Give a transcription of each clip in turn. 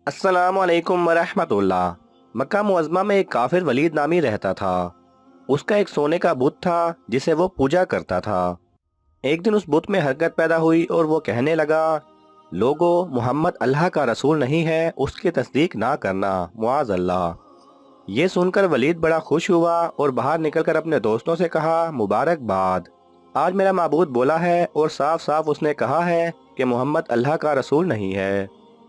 अस्सलाम वालेकुम वरहमतुल्लाह। मक्का मुअज़्ज़मा में एक काफिर वलीद नामी रहता था। उसका एक सोने का बुत था जिसे वो पूजा करता था। एक दिन उस बुत में हरकत पैदा हुई और वो कहने लगा, लोगो, मोहम्मद अल्लाह का रसूल नहीं है, उसकी तस्दीक ना करना, मुआज़ अल्लाह। ये सुनकर वलीद बड़ा खुश हुआ और बाहर निकलकर अपने दोस्तों से कहा, मुबारकबाद, आज मेरा माबूद बोला है और साफ साफ उसने कहा है कि मोहम्मद अल्लाह का रसूल नहीं है।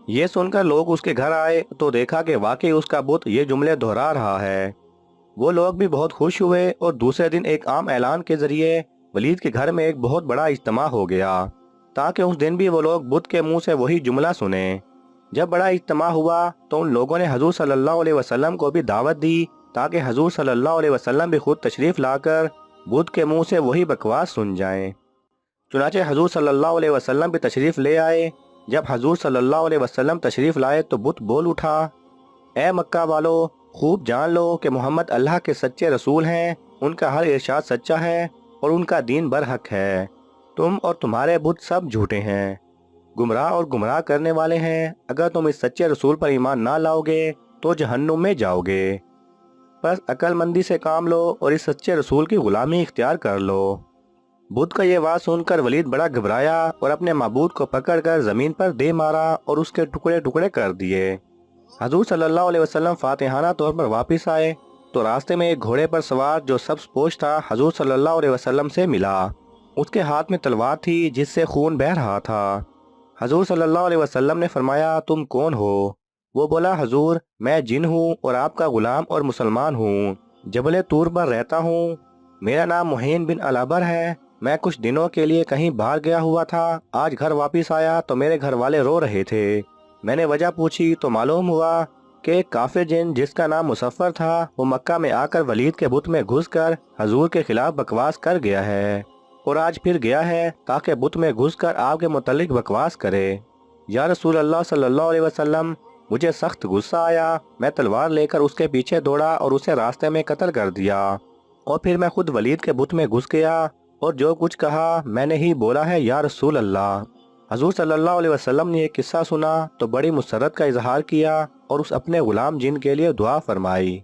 ये सुनकर लोग उसके घर आए तो देखा कि वाकई उसका बुत ये जुमले दोहरा रहा है। वो लोग भी बहुत खुश हुए और दूसरे दिन एक आम ऐलान के जरिए वलीद के घर में एक बहुत बड़ा इज्तिमा हो गया, ताकि उस दिन भी वो लोग बुत के मुंह से वही जुमला सुने। जब बड़ा इज्तिमा हुआ तो उन लोगों ने हजूर सल्लल्लाहु अलैहि वसल्लम को भी दावत दी, ताकि हजूर सल्लल्लाहु अलैहि वसल्लम भी खुद तशरीफ लाकर बुत के मुंह से वही बकवास सुन जाएं। चुनाचे हजूर सल्लल्लाहु अलैहि वसल्लम भी तशरीफ ले आए। जब हजूर सल्लल्लाहु अलैहि वसल्लम तशरीफ लाए तो बुत बोल उठा, ए मक्का वालो, खूब जान लो कि मोहम्मद अल्लाह के सच्चे रसूल हैं, उनका हर इरशाद सच्चा है और उनका दीन बरहक है। तुम और तुम्हारे बुत सब झूठे हैं, गुमराह और गुमराह करने वाले हैं। अगर तुम इस सच्चे रसूल पर ईमान ना लाओगे तो जहन्नुम में जाओगे। बस अक्लमंदी से काम लो और इस सच्चे रसूल की गुलामी इख्तियार कर लो। बुद्ध का ये बात सुनकर वलीद बड़ा घबराया और अपने माबूद को पकड़कर जमीन पर दे मारा और उसके टुकड़े टुकड़े कर दिए। हजूर सल्लल्लाहु अलैहि वसल्लम फातिहाना तौर पर वापस आए तो रास्ते में एक घोड़े पर सवार जो सब्ज पोश था हजूर सल्लल्लाहु अलैहि वसल्लम से मिला। उसके हाथ में तलवार थी जिससे खून बह रहा था। हजूर सल्लल्लाहु अलैहि वसल्लम ने फरमाया, तुम कौन हो? वो बोला, हजूर, मैं जिन हूँ और आपका गुलाम और मुसलमान हूँ। जबल तूर पर रहता हूँ। मेरा नाम मुहीन बिन अलाबर है। मैं कुछ दिनों के लिए कहीं बाहर गया हुआ था। आज घर वापस आया तो मेरे घर वाले रो रहे थे। मैंने वजह पूछी तो मालूम हुआ कि एक काफिर जिन जिसका नाम मुसफ्फर था वो मक्का में आकर वलीद के बुत में घुसकर हजूर के खिलाफ बकवास कर गया है और आज फिर गया है ताकि बुत में घुसकर आपके मुतल्लिक बकवास करे। या रसूल अल्लाह सल्लल्लाहु अलैहि वसल्लम, मुझे सख्त गुस्सा आया। मैं तलवार लेकर उसके पीछे दौड़ा और उसे रास्ते में कत्ल कर दिया और फिर मैं खुद वलीद के बुत में घुस गया और जो कुछ कहा मैंने ही बोला है, या रसूल अल्लाह। हजूर सल्लल्लाहु अलैहि वसल्लम ने एक किस्सा सुना तो बड़ी मुसरत का इजहार किया और उस अपने गुलाम जिन के लिए दुआ फरमाई।